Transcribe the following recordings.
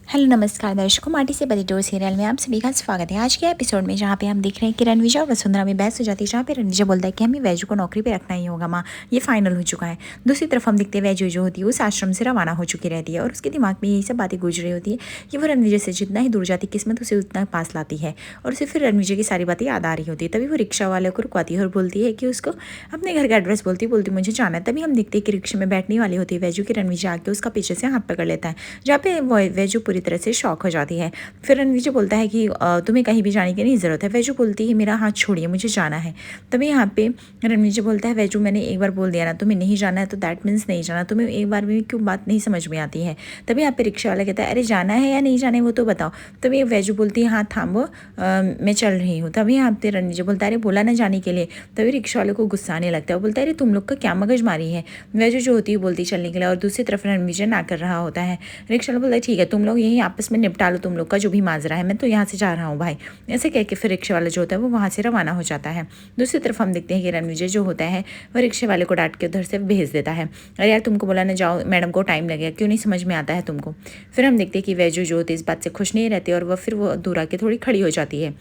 Hello नमस्कार दर्शकों, माटी से बने डोर सीरियल में आप सभी का स्वागत है। आज के एपिसोड में जहाँ पे हम देख रहे हैं कि रणविजय और वसुंधरा में बहस हो जाती है, जहाँ पे रणविजय बोलता है कि हमें वैजू को नौकरी पे रखना ही होगा माँ, ये फाइनल हो चुका है। दूसरी तरफ हम देखते हैं वैजू जो होती है उस आश्रम से रवाना हो चुकी रहती है और उसके दिमाग में यही सब बातें गूंज रही होती है कि वो रणविजय से जितना ही दूर जाती किस्मत उसे उतना पास लाती है और उसे फिर रणविजय की सारी बातें याद आ रही होती है। तभी वो रिक्शा वाले को रुकवाती है और बोलती है कि उसको अपने घर का एड्रेस बोलती मुझे जाना है। तभी हम देखते हैं कि रिक्शा में बैठने वाली होती है वैजू की रणविजय आके उसका पीछे से हाथ पकड़ लेता है, जहाँ पे वैजू पूरी तरह से शॉक हो जाती है। फिर रणविजय बोलता है कि तुम्हें कहीं भी जाने की नहीं ज़रूरत है। वैजू बोलती है मेरा हाथ छोड़िए, मुझे जाना है। तभी यहाँ पे रणविजय बोलता है वैजू मैंने एक बार बोल दिया ना तुम्हें नहीं जाना है तो दैट मीन्स नहीं जाना, तुम्हें एक बार भी क्यों बात नहीं समझ में आती है। तभी यहाँ पे रिक्शा वाला कहता है अरे जाना है या नहीं जाना है वो तो बताओ। तभी वैजू बोलती है हाँ थामो, मैं चल रही हूँ। तभी यहाँ पे रणविजय बोलता है अरे बोला ना जाने के लिए। तभी रिक्शा वाले को गुस्सा आने लगता है, वो बोलता है अरे तुम लोग का क्या मगजमारी है। वैजू जो होती है बोलती चलने के लिए और दूसरी तरफ रणविजय ना कर रहा होता है। रिक्शा वाला बोलता है ठीक है तुम लोग यही आपस में निपटा लो तुम लोग का जो भी माजरा है, मैं तो यहाँ से जा रहा हूँ भाई। ऐसे कह के फिर रिक्शे वाला जो होता है वो वहाँ से रवाना हो जाता है। दूसरी तरफ हम देखते हैं कि रणविजय जो होता है वो रिक्शे वाले को डांट के उधर से भेज देता है, अरे यार तुमको बोला ना जाओ, मैडम को टाइम लगेगा, क्यों नहीं समझ में आता है तुमको। फिर हम देखते हैं कि वैजू जो होती है इस बात से खुश नहीं रहती और वह फिर वो दूर आके थोड़ी खड़ी हो जाती है।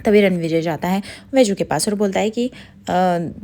तभी रणविजय जाता है वैजू के पास और बोलता है कि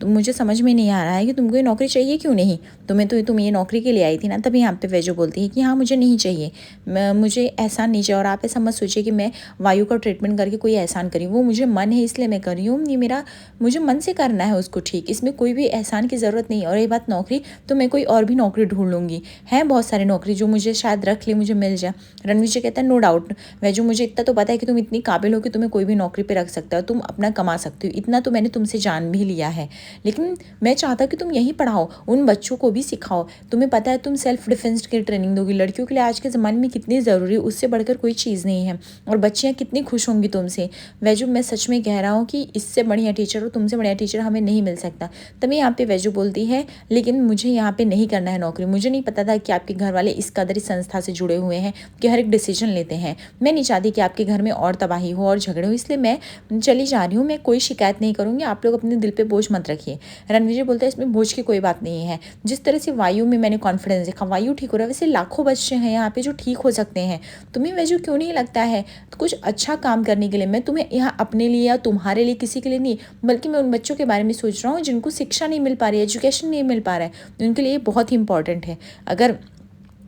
मुझे समझ में नहीं आ रहा है कि तुमको ये नौकरी चाहिए क्यों नहीं, तुम ये नौकरी के लिए आई थी ना। तभी यहाँ पे वैजू बोलती है कि हाँ मुझे नहीं चाहिए, मुझे एहसान नहीं चाहिए और आप ऐसा मत सोचिए कि मैं वायु का ट्रीटमेंट करके कोई एहसान करी, वो मुझे मन है इसलिए मैं कर रही हूँ, ये मेरा मुझे मन से करना है उसको ठीक, इसमें कोई भी एहसान की ज़रूरत नहीं। और ये बात नौकरी तो मैं कोई और भी नौकरी ढूंढ लूँगी, है बहुत सारी नौकरी जो मुझे शायद रख ली मुझे मिल जाए। रणविजय कहता है नो डाउट वैजू, मुझे इतना तो पता है कि तुम इतनी काबिल हो कि तुम्हें कोई भी नौकरी पे रख सकता हो, तुम अपना कमा सकते हो, इतना तो मैंने तुमसे जान भी लिया है। लेकिन मैं चाहता कि तुम यही पढ़ाओ, उन बच्चों को भी सिखाओ। तुम्हें पता है तुम सेल्फ डिफेंस की ट्रेनिंग दोगी लड़कियों के लिए, आज के ज़माने में कितनी ज़रूरी, उससे बढ़कर कोई चीज़ नहीं है। और बच्चियाँ कितनी खुश होंगी तुमसे। वैजू मैं सच में कह रहा हूँ कि इससे बढ़िया टीचर हो, तुमसे बढ़िया टीचर हमें नहीं मिल सकता। तभी यहाँ पे वैजू बोलती है लेकिन मुझे यहाँ पे नहीं करना है नौकरी, मुझे नहीं पता था कि आपके घर वाले इस कदर इस संस्था से जुड़े हुए हैं कि हर एक डिसीजन लेते हैं। मैं नहीं चाहती कि आपके घर में और तबाही हो और झगड़े हो, इसलिए मैं चली जा रही हूँ, मैं कोई शिकायत नहीं करूँगी, आप लोग अपने दिल पे बोझ मत रखिए। रणविजय बोलता है इसमें बोझ की कोई बात नहीं है, जिस तरह से वायु में मैंने कॉन्फिडेंस देखा, वायु ठीक हो रहा है, वैसे लाखों बच्चे हैं यहाँ पे जो ठीक हो सकते हैं। तुम्हें वैजू क्यों नहीं लगता है तो कुछ अच्छा काम करने के लिए, मैं तुम्हें यहाँ अपने लिए या तुम्हारे लिए किसी के लिए नहीं, बल्कि मैं उन बच्चों के बारे में सोच रहा हूँ जिनको शिक्षा नहीं मिल पा रही है, एजुकेशन नहीं मिल पा रहा है, उनके लिए बहुत ही इंपॉर्टेंट है। अगर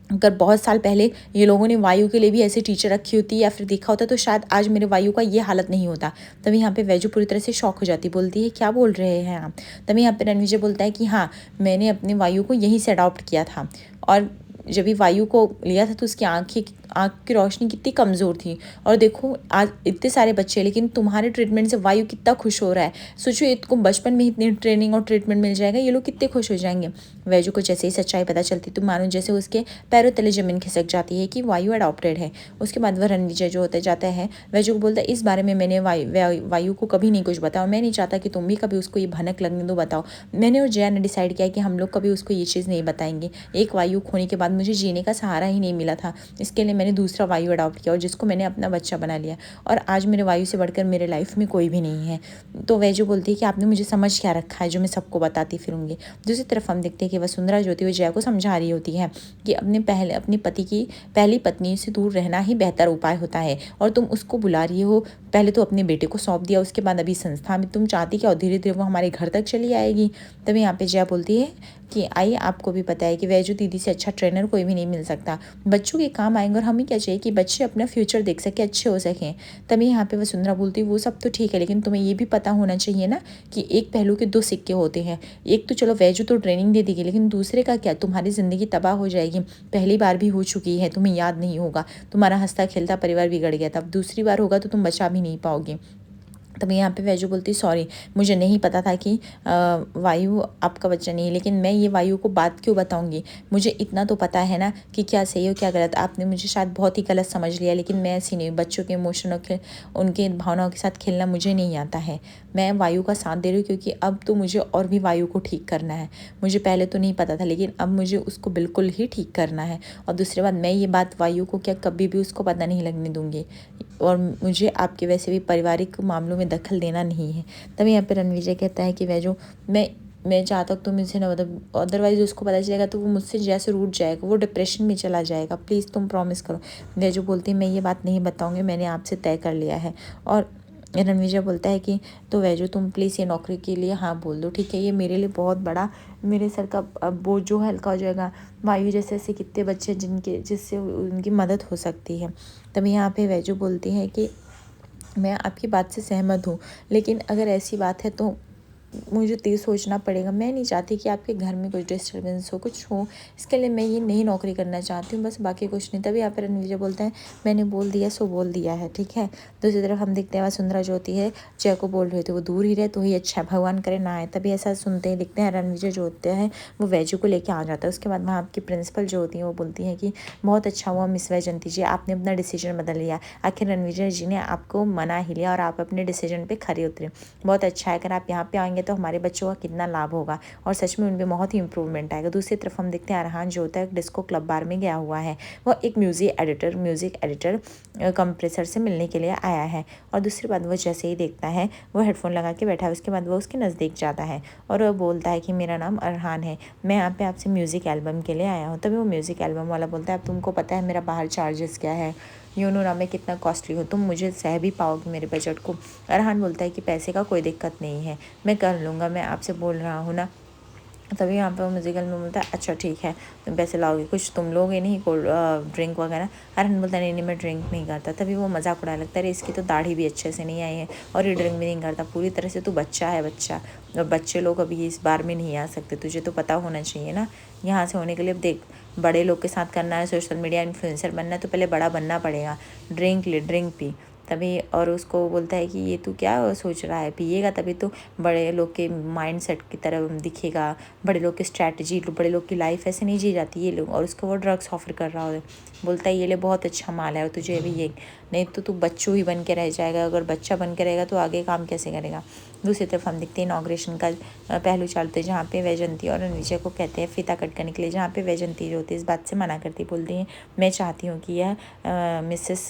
अगर बहुत साल पहले ये लोगों ने वायु के लिए भी ऐसे टीचर रखी होती या फिर देखा होता तो शायद आज मेरे वायु का ये हालत नहीं होता। तभी यहाँ पे वैजू पूरी तरह से शॉक हो जाती, बोलती है क्या बोल रहे हैं आप। तभी यहाँ पे रणविजय बोलता है कि हाँ मैंने अपने वायु को यहीं से अडॉप्ट किया था और जब भी वायु को लिया था तो उसकी आँख की रोशनी कितनी कमज़ोर थी, और देखो आज इतने सारे बच्चे, लेकिन तुम्हारे ट्रीटमेंट से वायु कितना खुश हो रहा है। सोचो इनको बचपन में इतनी ट्रेनिंग और ट्रीटमेंट मिल जाएगा, ये लोग कितने खुश हो जाएंगे। वैजू को जैसे ही सच्चाई पता चलती तो मानो जैसे उसके पैरों तले ज़मीन खिसक जाती है कि वायु अडॉप्टेड है। उसके बाद वह रणविजय जो होता जाता है वैजू को बोलता है इस बारे में मैंने वायु को कभी नहीं कुछ बताया, मैं नहीं चाहता कि तुम भी कभी उसको ये भनक लगने दो, बताओ। मैंने और जया ने डिसाइड किया कि हम लोग कभी उसको ये चीज़ नहीं बताएंगे। एक वायु खोने के बाद मुझे जीने का सहारा ही नहीं मिला था, इसके लिए मैंने दूसरा वायु अडॉप्ट किया और जिसको मैंने अपना बच्चा बना लिया, और आज मेरे वायु से बढ़कर मेरे लाइफ में कोई भी नहीं है। तो वैजू बोलती है कि आपने मुझे समझ क्या रखा है जो मैं सबको बताती फिरूंगी। दूसरी तरफ हम देखते हैं कि वसुंधरा जो होती है वो जया को समझा रही होती है कि अपने पति की पहली पत्नी से दूर रहना ही बेहतर उपाय होता है, और तुम उसको बुला रही हो, पहले तो अपने बेटे को सौंप दिया, उसके बाद अभी संस्था में तुम चाहती क्या, और धीरे धीरे वो हमारे घर तक चली आएगी। तभी यहाँ पे जया बोलती है कि आइए आपको भी पता है कि वैजू दीदी से अच्छा ट्रेनर कोई भी नहीं मिल सकता, बच्चों के काम आएंगे और हमें क्या चाहिए कि बच्चे अपना फ्यूचर देख सके, अच्छे हो सकें। तभी यहाँ पे वसुंधरा बोलती वो सब तो ठीक है, लेकिन तुम्हें ये भी पता होना चाहिए ना कि एक पहलू के दो सिक्के होते हैं। एक तो चलो वैजू तो ट्रेनिंग दे देगी, लेकिन दूसरे का क्या, तुम्हारी ज़िंदगी तबाह हो जाएगी। पहली बार भी हो चुकी है, तुम्हें याद नहीं होगा, तुम्हारा हंसता खेलता परिवार बिगड़ गया था, अब दूसरी बार होगा तो तुम बचा भी नहीं पाओगे। तभी यहाँ पे वैजू बोलती सॉरी मुझे नहीं पता था कि वायु आपका बच्चा नहीं है, लेकिन मैं ये वायु को बात क्यों बताऊंगी, मुझे इतना तो पता है ना कि क्या सही हो क्या गलत। आपने मुझे शायद बहुत ही गलत समझ लिया, लेकिन मैं ऐसी नहीं, बच्चों के इमोशनों के उनके भावनाओं के साथ खेलना मुझे नहीं आता है। मैं वायु का साथ दे रही हूँ क्योंकि अब तो मुझे और भी वायु को ठीक करना है। मुझे पहले तो नहीं पता था, लेकिन अब मुझे उसको बिल्कुल ही ठीक करना है। और दूसरी बात, मैं ये बात वायु को क्या कभी भी उसको पता नहीं लगने दूंगी, और मुझे आपके वैसे भी पारिवारिक मामलों में दखल देना नहीं है। तभी यहाँ पे रणविजय कहता है कि वैजू मैं मैं जहाँ तक तुम मुझसे ना मतलब, अदरवाइज उसको पता चलेगा तो वो मुझसे जैसे रूठ जाएगा, वो डिप्रेशन में चला जाएगा। प्लीज़ तुम प्रॉमिस करो। वैजू बोलती है मैं ये बात नहीं बताऊँगी, मैंने आपसे तय कर लिया है। और रणविजय बोलता है कि तो वैजू तुम प्लीज़ ये नौकरी के लिए हाँ बोल दो, ठीक है। ये मेरे लिए बहुत बड़ा, मेरे सर का बोझ जो हल्का हो जाएगा। वायु जैसे ऐसे कितने बच्चे हैं जिनके जिससे उनकी मदद हो सकती है। तभी यहाँ पे वैजू बोलती है कि मैं आपकी बात से सहमत हूँ, लेकिन अगर ऐसी बात है तो मुझे तेज़ सोचना पड़ेगा। मैं नहीं चाहती कि आपके घर में कुछ डिस्टर्बेंस हो, कुछ हो। इसके लिए मैं ये नई नौकरी करना चाहती हूँ, बस बाकी कुछ नहीं। तभी यहाँ पर रणविजय बोलता है मैंने बोल दिया सो बोल दिया है, ठीक है। दूसरी तरफ हम देखते हैं वसुंधरा जो होती है जय को बोल रही थी वो दूर ही रहे तो ही अच्छा है, भगवान करे ना आए। तभी ऐसा सुनते ही दिखते हैं रणविजय जो होते हैं वो वैजू को लेकर आ जाता है। उसके बाद वहाँ आपकी प्रिंसिपल जो होती है वो बोलती है कि बहुत अच्छा हुआ मिस वैजयंती जी, आपने अपना डिसीजन बदल लिया। आखिर रणविजय जी ने आपको मना ही लिया और आप अपने डिसीजन पे खरे उतरे। बहुत अच्छा है, अगर आप यहाँ पे आएंगे तो हमारे बच्चों का कितना लाभ होगा और सच में उनमें बहुत ही इंप्रूवमेंट आएगा। दूसरी तरफ हम देखते हैं अरहान जो होता है डिस्को क्लब बार में गया हुआ है। वो एक म्यूज़िक एडिटर कंप्रेसर से मिलने के लिए आया है। और दूसरी बात वो जैसे ही देखता है वो हेडफोन लगा के बैठा है। उसके बाद वो उसके नज़दीक जाता है और वो बोलता है कि मेरा नाम अरहान है, मैं यहाँ पे आपसे म्यूज़िक एल्बम के लिए आया हूँ। तभी वो म्यूज़िक एल्बम वाला बोलता है अब तुमको पता है मेरा बाहर चार्जेस क्या है, ना मैं कितना कॉस्टली हूँ, तुम मुझे सह भी पाओगे मेरे बजट को। अरहान बोलता है कि पैसे का कोई दिक्कत नहीं है, मैं कर लूँगा, मैं आपसे बोल रहा हूँ ना। तभी यहाँ पे वो म्यूजिकल में बोलता है अच्छा ठीक है तुम पैसे लाओगे, कुछ तुम लोगे नहीं कोल्ड ड्रिंक वगैरह। अरहान बोलता है नहीं मैं ड्रिंक नहीं करता। तभी वो मजाक उड़ाने लगता है इसकी तो दाढ़ी भी अच्छे से नहीं आई है और ये ड्रिंक भी नहीं करता, पूरी तरह से तो बच्चा है बच्चा, और बच्चे लोग अभी इस बार में नहीं आ सकते, तुझे तो पता होना चाहिए ना। यहाँ से होने के लिए अब देख बड़े लोग के साथ करना है, सोशल मीडिया इन्फ्लुएंसर बनना है तो पहले बड़ा बनना पड़ेगा, ड्रिंक ले ड्रिंक पी। तभी और उसको बोलता है कि ये तू क्या सोच रहा है, पिएगा तभी तो बड़े लोग के माइंड सेट की तरह दिखेगा, बड़े लोग की स्ट्रैटेजी, बड़े लोग की लाइफ ऐसे नहीं जी जाती ये लोग। और उसको वो ड्रग्स ऑफर कर रहा है, बोलता है ये ले बहुत अच्छा माल है और तुझे अभी ये नहीं तो तू बच्चों ही बन के रह जाएगा, अगर बच्चा बन के रहेगा तो आगे काम कैसे करेगा। दूसरी तरफ हम देखते हैं इनाग्रेशन का पहलू चलते हैं जहाँ पे वैजयंती और रणविजय को कहते हैं फीता कट करने के लिए, जहाँ पे वैजयंती जो होती है इस बात से मना करती, बोलती है मैं चाहती हूँ कि यह मिसेस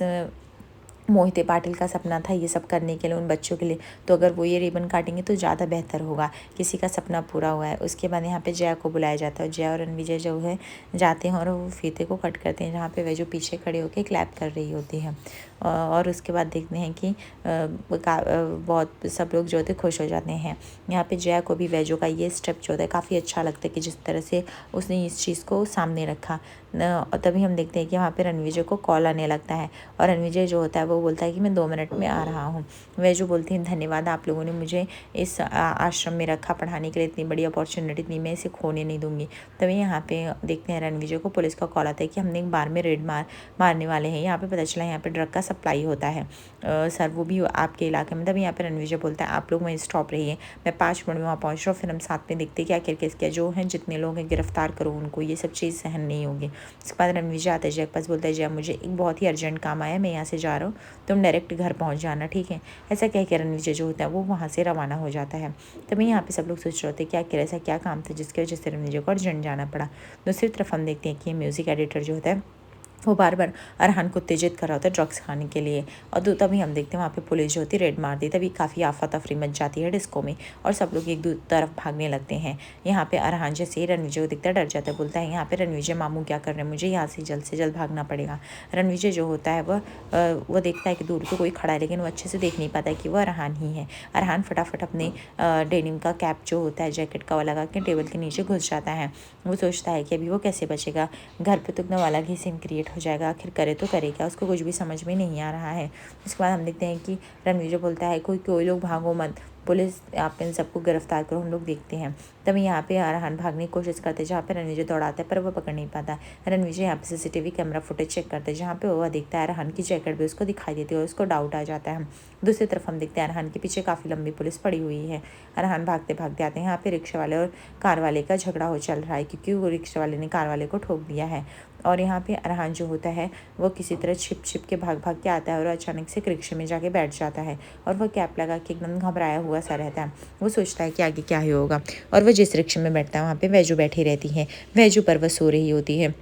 मोहिते पाटिल का सपना था ये सब करने के लिए उन बच्चों के लिए, तो अगर वो ये रिबन काटेंगे तो ज़्यादा बेहतर होगा, किसी का सपना पूरा हुआ है। उसके बाद यहाँ पे जया को बुलाया जाता है, जया और रणविजय जो है जाते हैं और वो फीते को कट करते हैं, जहाँ पे वह जो पीछे खड़े होकर क्लैप कर रही होती है। और उसके बाद देखते हैं कि बहुत सब लोग जो होते खुश हो जाते हैं। यहाँ पे जया को भी वैजो का ये स्टेप जो होता है काफ़ी अच्छा लगता है कि जिस तरह से उसने इस चीज़ को सामने रखा। और तभी हम देखते हैं कि वहाँ पे रणविजय को कॉल आने लगता है और रणविजय जो होता है वो बोलता है कि मैं 2 मिनट में आ रहा हूँ। वैजू बोलती हैं धन्यवाद आप लोगों ने मुझे इस आश्रम में रखा पढ़ाने के लिए, इतनी बड़ी अपॉर्चुनिटी थी, मैं इसे खोने नहीं दूँगी। तभी यहाँ पे देखते हैं रणविजय को पुलिस का कॉल आता है कि हमने एक बार में रेड मारने वाले हैं, यहाँ पे पता चला यहाँ पे ड्रग का सप्लाई होता है सर, वो भी आपके इलाके में। तभी यहाँ पे रणविजय बोलता है आप लोग वहीं स्टॉप रहिए, मैं 5 मिनट में वहाँ पहुँच रहा हूँ, फिर हम साथ में देखते क्या केस किया, जो हैं जितने लोग हैं गिरफ्तार करो उनको, ये सब चीज़ सहन नहीं होगी। उसके बाद रणविजय आता है जय के पास, बोलता है जय मुझे एक बहुत ही अर्जेंट काम आया, मैं यहाँ से जा रहा हूँ, तुम डायरेक्ट घर पहुँच जाना, ठीक है। ऐसा कह के रणविजय जो होता है वो वहाँ से रवाना हो जाता है। तभी यहाँ पे सब लोग सोच रहे होते हैं कि आखिर ऐसा क्या काम था जिसकी वजह से रणविजय को अर्जेंट जाना पड़ा। दूसरी तरफ हम देखते हैं कि म्यूज़िक एडिटर जो होता है वो बार बार अरहान को उत्तेजित कर रहा होता है ड्रग्स खाने के लिए। और तभी हम देखते हैं वहाँ पे पुलिस जो होती है रेड मार दी, तभी काफ़ी आफा तफरी मच जाती है डिस्को में और सब लोग एक दूसरी तरफ भागने लगते हैं। यहाँ पे अरहान जैसे ही रणविजय को दिखता है डर जाता है, बोलता है यहाँ पे रणविजय मामू क्या कर रहे हैं, मुझे यहाँ से जल्द भागना पड़ेगा। रणविजय जो होता है वह देखता है कि दूर पे कोई खड़ा है, लेकिन वो अच्छे से देख नहीं पाता है कि वो अरहान ही है। अरहान फटाफट अपने डेनिम का कैप जो होता है जैकेट का वो लगा के टेबल के नीचे घुस जाता है। वो सोचता है कि अभी वो कैसे बचेगा, घर पे तो एकदम अलग ही सीन क्रिएट हो जाएगा, आखिर करे तो करे क्या, उसको कुछ भी समझ में नहीं आ रहा है। उसके बाद हम देखते हैं कि रणविजय बोलता है कोई लोग भागो मत, पुलिस आप इन सबको गिरफ्तार करो, हम लोग देखते हैं। तभी यहाँ पे अरहान भागने की कोशिश करते हैं, जहाँ पे रणविजय दौड़ाता है पर वो पकड़ नहीं पाता। रणविजय यहाँ पे सीसीटीवी कैमरा फुटेज चेक करते हैं, जहाँ पे वह देखता है अरहान की जैकेट भी उसको दिखाई देती है और उसको डाउट आ जाता है। दूसरी तरफ हम देखते हैं अरहान के पीछे काफ़ी लंबी पुलिस पड़ी हुई है। अरहान भागते भागते आते हैं, यहाँ पे रिक्शा वाले और कार वाले का झगड़ा हो चल रहा है, क्योंकि वो रिक्शा वाले ने कार वाले को ठोक दिया है। और यहाँ पे अरहान जो होता है वो किसी तरह छिप के भाग के आता है और अचानक से रिक्शे में जाके बैठ जाता है और वह कैप लगा के एकदम घबराया हुआ सा रहता है। वो सोचता है कि आगे क्या ही होगा और वह जिस रिक्शे में बैठता है वहाँ पे वैजू बैठी रहती है। वैजू पर वह सो रही होती है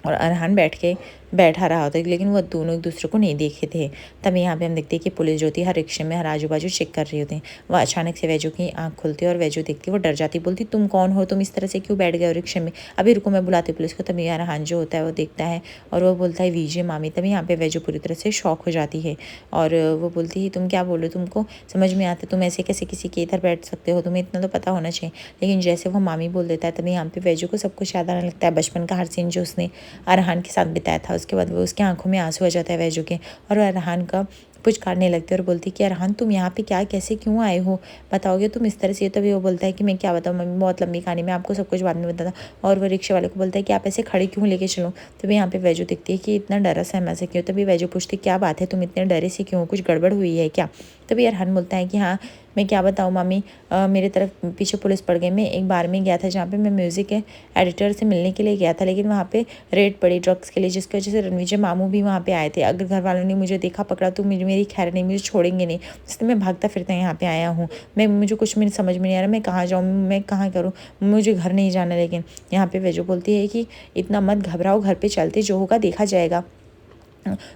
और अरहान बैठ के बैठा रहा होता है, लेकिन वो दोनों एक दूसरे को नहीं देखे थे। तभी यहाँ पे हम देखते हैं कि पुलिस जो थी हर रिक्शे में हर आजू बाजू चेक कर रही होती है। वह अचानक से वैजू की आँख खुलती है और वैजू देखती है, वो डर जाती, बोलती तुम कौन हो, तुम इस तरह से क्यों बैठ गए हो रिक्शे में, अभी रुको मैं बुलाती पुलिस को। तभी रेहान जो होता है वो देखता है और वो बोलता है विजय मामी। तभी यहाँ पे वैजू पूरी तरह से शॉक हो जाती है और वो बोलती है तुम क्या बोल रहे हो, तुमको समझ में आता, तुम ऐसे कैसे किसी के इधर बैठ सकते हो, तुम्हें इतना तो पता होना चाहिए। लेकिन जैसे वो मामी बोल देता है तभी यहाँ पे वैजू को सब कुछ याद आने लगता है, बचपन का हर सीन जो उसने अरहान के साथ बिताया था। उसके बाद वो उसकी आंखों में आंसू आ जाता है वैजू के और वो अरहान का पुचकारने लगती है और बोलती है कि अरहान तुम यहाँ पे क्या, कैसे, क्यों आए हो, बताओगे तुम इस तरह से। तभी वो बोलता है कि मैं क्या बताऊँ मम्मी, बहुत लंबी कहानी, मैं आपको सब कुछ बाद में बताता। और वो रिक्शे वाले को बोलता है कि आप ऐसे खड़े क्यों लेके चलो। तभी यहाँ पे वैजू दिखती है कि इतना डरा सहमा से क्यों। तभी वैजू पूछती क्या बात है, तुम इतने डरे से क्यों, कुछ गड़बड़ हुई है क्या। तभी अरहान बोलता है कि हाँ मैं क्या बताऊँ मामी, मेरे तरफ पीछे पुलिस पड़ गई। मैं एक बार में गया था जहाँ पे मैं म्यूज़िक के एडिटर से मिलने के लिए गया था, लेकिन वहाँ पे रेड पड़ी ड्रग्स के लिए, जिसकी वजह से रणविजय मामू भी वहाँ पे आए थे। अगर घर वालों ने मुझे देखा पकड़ा तो मेरी खैर नहीं, मुझे छोड़ेंगे नहीं, इसलिए मैं भागता फिरता यहाँ पे आया हूँ। मुझे कुछ भी समझ में नहीं आ रहा, मैं कहाँ जाऊँ, मैं कहाँ करूँ, मुझे घर नहीं जाना। लेकिन यहाँ पे वैजू बोलती है कि इतना मत घबराओ, घर पे चलते, जो होगा देखा जाएगा,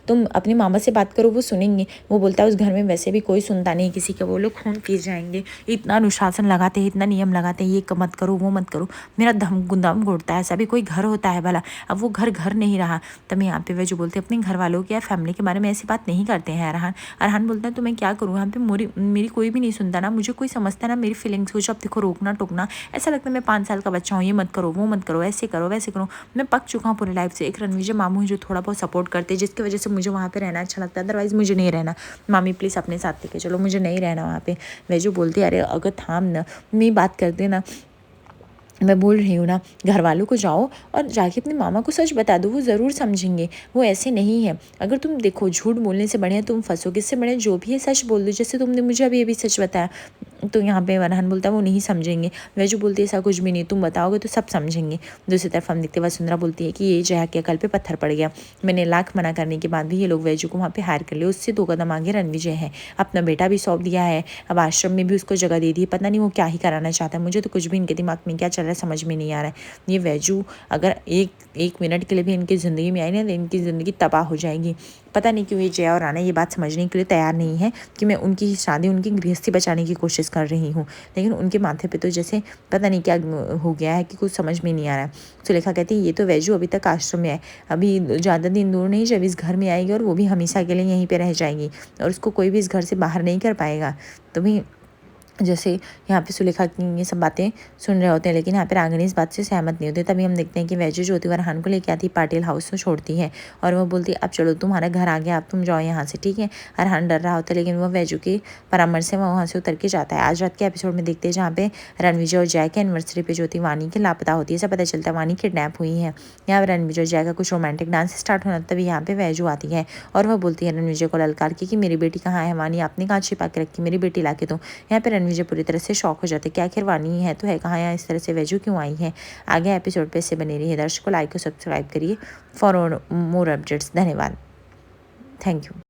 तुम अपनी मामा से बात करो, वो सुनेंगे। वो बोलता है उस घर में वैसे भी कोई सुनता नहीं किसी का, वो लोग खून पी जाएंगे, इतना अनुशासन लगाते हैं, इतना नियम लगाते हैं, ये मत करो वो मत करो, मेरा दम घुटता है, ऐसा भी कोई घर होता है भला। अब वो घर नहीं रहा। तब यहाँ पे वे जो बोलते हैं अपने घर वालों की या फैमिली के बारे में ऐसी बात नहीं करते हैं। अरहान अरहान बोलता है तो मैं क्या करूँ, यहाँ पे मेरी कोई भी नहीं सुनता ना, मुझे कोई समझता ना मेरी फीलिंग्स को। जब देखो रोकना टोकना, ऐसा लगता है मैं 5 साल का बच्चा हूँ, ये मत करो वो मत करो, ऐसे करो वैसे करो। मैं पक चुका हूँ पूरी लाइफ से। एक रणविजय मामू है जो थोड़ा बहुत सपोर्ट करते हैं, जिसकी वजह से मुझे वहाँ पे रहना अच्छा लगता है, अदरवाइज़ मुझे नहीं रहना। मामी प्लीज़ अपने साथ लेके चलो, मुझे नहीं रहना वहाँ पे। वैजू बोलती है अरे अगर थाम ना, मेरी बात करते ना, मैं बोल रही हूँ ना, घर वालों को जाओ और जाके अपने मामा को सच बता दो, वो ज़रूर समझेंगे, वो ऐसे नहीं है। अगर तुम देखो झूठ बोलने से बढ़िया तुम फंसोगे, इससे बढ़िया जो भी है सच बोल दो, जैसे तुमने मुझे अभी ये भी सच बताया। तो यहाँ पे अरहान बोलता है वो नहीं समझेंगे। वैजू बोलती है ऐसा कुछ भी नहीं, तुम बताओगे तो सब समझेंगे। दूसरी तरफ हम देखते वसुंधरा बोलती है कि ये जया के अकल पे पत्थर पड़ गया, मैंने लाख मना करने के बाद भी ये लोग वैजू को वहाँ पे हायर कर लिया। उससे 2 कदम आगे रणविजय है, अपना बेटा भी सौंप दिया है, अब आश्रम में भी उसको जगह दे दी है। पता नहीं वो क्या ही कराना चाहता है, मुझे तो कुछ भी इनके दिमाग में क्या चल रहा है समझ में नहीं आ रहा है। ये वैजू अगर एक मिनट के लिए भी इनकी ज़िंदगी में आई ना, तो इनकी ज़िंदगी तबाह हो जाएगी। पता नहीं क्यों ये जया और राना ये बात समझने के लिए तैयार नहीं है कि मैं उनकी शादी, उनकी गृहस्थी बचाने की कोशिश कर रही हूँ। लेकिन उनके माथे पे तो जैसे पता नहीं क्या हो गया है कि कुछ समझ में नहीं आ रहा है। सुलेखा कहती है ये तो वैजू अभी तक आश्रम में है, अभी ज़्यादा दिन दूर नहीं जब इस घर में आएगी और वो भी हमेशा के लिए यहीं पे रह जाएगी और उसको कोई भी इस घर से बाहर नहीं कर पाएगा। तो भी जैसे यहाँ पे सुलेखा की ये सब बातें सुन रहे होते हैं, लेकिन यहाँ पे रागिनी इस बात से सहमत नहीं होती। तभी हम देखते हैं कि वैजू जो होती है अरहान को लेके आती पाटिल हाउस में छोड़ती है और वो बोलती है अब चलो तुम्हारा घर आ गया, अब तुम जाओ यहाँ से, ठीक है। अरहान डर रहा होता है, लेकिन वो वैजू के परामर्श से वहाँ से उतर के जाता है। आज रात के एपिसोड में देखते हैं जहाँ पे रणविजय और जय के एनिवर्सरी पे जो होती वानी के लापता होती है, सब पता चलता है वानी किडनैप हुई है। यहाँ पर रणविजय और जय का कुछ रोमांटिक डांस स्टार्ट होना, तभी यहाँ पे वैजू आती है और वह बोलती है रणविजय को ललकार के कि मेरी बेटी कहाँ है, वानी आपने कहाँ छिपा के रखी, मेरी बेटी ला के दो। यहाँ पे रणविजय पूरी तरह से शॉक हो जाते, क्या आखिर वानी है तो है कहाँ, यहाँ इस तरह से वैजू क्यों आई है। आगे एपिसोड पे से बने रहिए, दर्शकों लाइक और सब्सक्राइब करिए फॉर मोर अपडेट्स। धन्यवाद, थैंक यू।